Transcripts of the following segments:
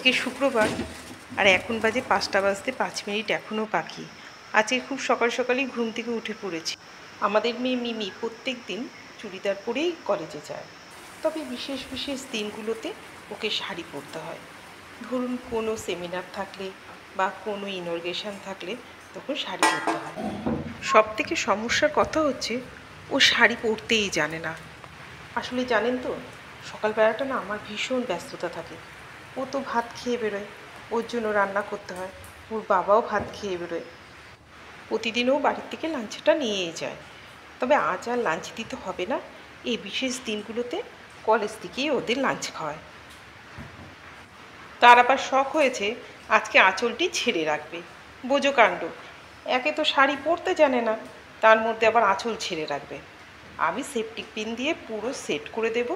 আজকে শুক্রবার আর এখন বাজে 5টা বাজতে 5 মিনিট এখনও বাকি। আজকে খুব সকাল সকালই ঘুম থেকে উঠে পড়েছি। আমাদের মেয়ে মিমি প্রত্যেক দিন চুড়িদার পরেই কলেজে যায়, তবে বিশেষ বিশেষ দিনগুলোতে ওকে শাড়ি পরতে হয়। ধরুন কোনো সেমিনার থাকলে বা কোনো ইনঅর্গেশন থাকলে তখন শাড়ি পরতে হয়। সব থেকে সমস্যার কথা হচ্ছে ও শাড়ি পরতেই জানে না। আসলে জানেন তো, সকালবেলাটা না আমার ভীষণ ব্যস্ততা থাকে। ও তো ভাত খেয়ে বেরোয়, ওর জন্য রান্না করতে হয়। ওর বাবাও ভাত খেয়ে বেরোয়, প্রতিদিনও বাড়ির থেকে লাঞ্চটা নিয়েই যায়। তবে আজ আর লাঞ্চ দিতে হবে না, এই বিশেষ দিনগুলোতে কলেজ থেকেই ওদের লাঞ্চ খাওয়ায়। তার আবার শখ হয়েছে আজকে আঁচলটি ছেড়ে রাখবে। বোঝো কাণ্ড, একে তো শাড়ি পরতে জানে না, তার মধ্যে আবার আঁচল ছেড়ে রাখবে। আমি সেফটি পিন দিয়ে পুরো সেট করে দেব,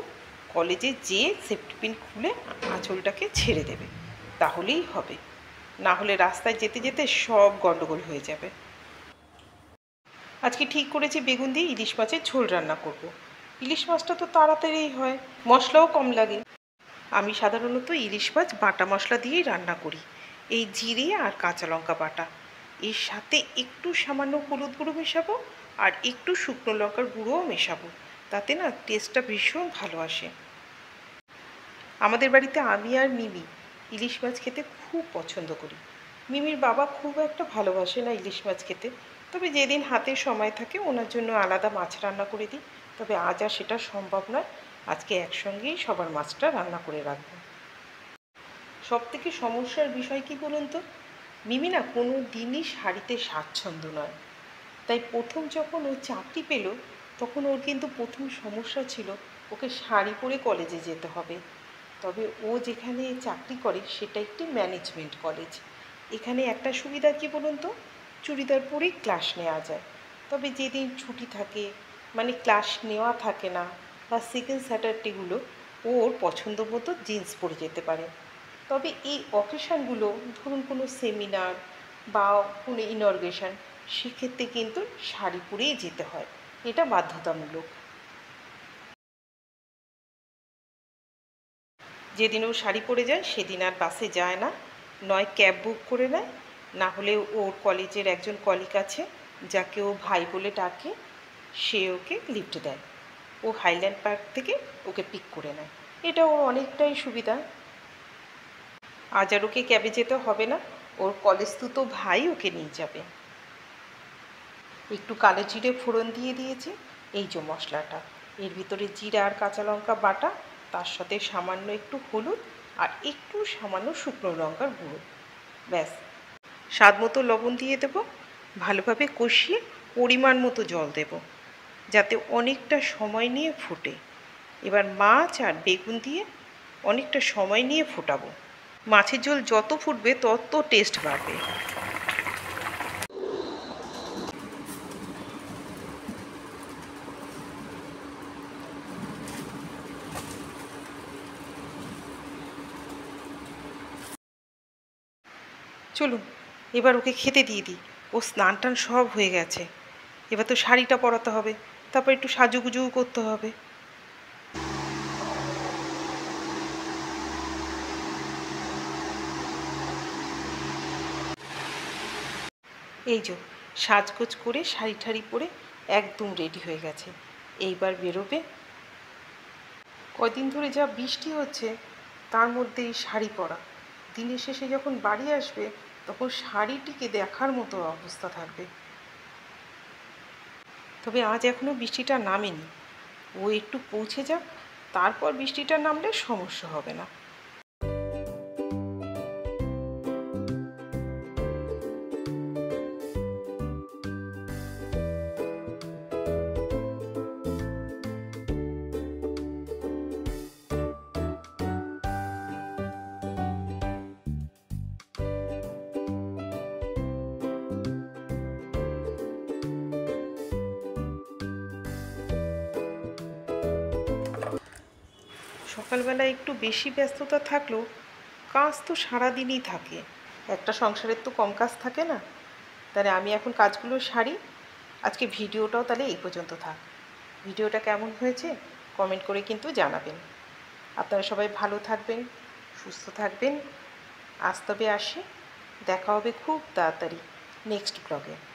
কলেজে যেয়ে সেফটি পিন খুলে আঁচলটাকে ছেড়ে দেবে, তাহলেই হবে। না হলে রাস্তায় যেতে যেতে সব গন্ডগোল হয়ে যাবে। আজকে ঠিক করেছি বেগুন দিয়ে ইলিশ মাছের ঝোল রান্না করব। ইলিশ মাছটা তো তাড়াতাড়িই হয়, মশলাও কম লাগে। আমি সাধারণত ইলিশ মাছ বাটা মশলা দিয়েই রান্না করি, এই জিরে আর কাঁচা লঙ্কা বাটা। এর সাথে একটু সামান্য হলুদ গুঁড়ো মেশাবো আর একটু শুকনো লঙ্কার গুঁড়োও মেশাবো, তাতে না টেস্টটা ভীষণ ভালো আসে। আমাদের বাড়িতে আমি আর মিমি ইলিশ মাছ খেতে খুব পছন্দ করি। মিমির বাবা খুব একটা ভালোবাসে না ইলিশ মাছ খেতে, তবে যেদিন হাতে সময় থাকে ওনার জন্য আলাদা মাছ রান্না করে দিই। তবে আজ আর সেটা সম্ভব নয়, আজকে একসঙ্গেই সবার মাছটা রান্না করে রাখবো। সব থেকে সমস্যার বিষয় কি বলুন তো, মিমি না কোনো দিনই শাড়িতে স্বাচ্ছন্দ্য নয়। তাই প্রথম যখন ও চাকরি পেল, তখন ওর কিন্তু প্রথম সমস্যা ছিল ওকে শাড়ি পরে কলেজে যেতে হবে। তবে ও যেখানে চাকরি করে সেটা একটি ম্যানেজমেন্ট কলেজ। এখানে একটা সুবিধা কি বলুন তো, চুড়িদার পরেই ক্লাস নেওয়া যায়। তবে যেদিন ছুটি থাকে, মানে ক্লাস নেওয়া থাকে না, বা সেকেন্ড স্যাটারডেগুলো ওর পছন্দ মতো জিন্স পরে যেতে পারে। তবে এই অকেশানগুলো, ধরুন কোনো সেমিনার বা কোনো ইনঅর্গেশন, সেক্ষেত্রে কিন্তু শাড়ি পরেই যেতে হয়, এটা বাধ্যতামূলক। যেদিন ও শাড়ি পরে যায় সেদিন আর বাসে যায় না, নয় ক্যাব বুক করে নেয়, না হলে ওর কলেজের একজন কলিগ আছে যাকে ও ভাই বলে ডাকে, সে ওকে লিফট দেয়। ও হাইল্যান্ড পার্ক থেকে ওকে পিক করে নেয়, এটা ওর অনেকটাই সুবিধা। আজ আর ওকে ক্যাবে যেতে হবে না, ওর কলেজ তো ভাই ওকে নিয়ে যাবে। একটু কালো জিরে ফোড়ন দিয়ে দিয়েছি, এই যে মশলাটা, এর ভিতরে জিরা আর কাঁচা লঙ্কা বাটা, তার সাথে সামান্য একটু হলুদ আর একটু সামান্য শুকনো লঙ্কার গুঁড়ো, ব্যাস। স্বাদ মতো লবণ দিয়ে দেব, ভালোভাবে কষিয়ে পরিমাণ মতো জল দেব, যাতে অনেকটা সময় নিয়ে ফোটে। এবার মাছ আর বেগুন দিয়ে অনেকটা সময় নিয়ে ফোটাবো। মাছের ঝোল যত ফুটবে তত টেস্ট বাড়বে। চলুন এবার ওকে খেতে দিয়ে দিই। ও স্নান টান সব হয়ে গেছে, এবার তো শাড়িটা পরাতে হবে, তারপর একটু সাজুগুজুও করতে হবে। এই যে সাজগোজ করে শাড়ি ঠাড়ি পরে একদম রেডি হয়ে গেছে, এইবার বেরোবে। কদিন ধরে যা বৃষ্টি হচ্ছে, তার মধ্যে এই শাড়ি পরা, দিনের শেষে যখন বাড়ি আসবে তখন শাড়িটিকে দেখার মতো অবস্থা থাকবে। তবে আজ এখনও বৃষ্টিটা নামেনি, ও একটু পৌঁছে যাক, তারপর বৃষ্টিটা নামলে সমস্যা হবে না। সকালবেলা একটু বেশি ব্যস্ততা থাকলেও কাজ তো সারাদিনই থাকে, একটা সংসারের তো কম কাজ থাকে না। তাহলে আমি এখন কাজগুলো সারি। আজকে ভিডিওটাও তাহলে এই পর্যন্ত থাক। ভিডিওটা কেমন হয়েছে কমেন্ট করে কিন্তু জানাবেন। আপনারা সবাই ভালো থাকবেন, সুস্থ থাকবেন, আজ তবে আসি, দেখা হবে খুব তাড়াতাড়ি নেক্সট ব্লগে।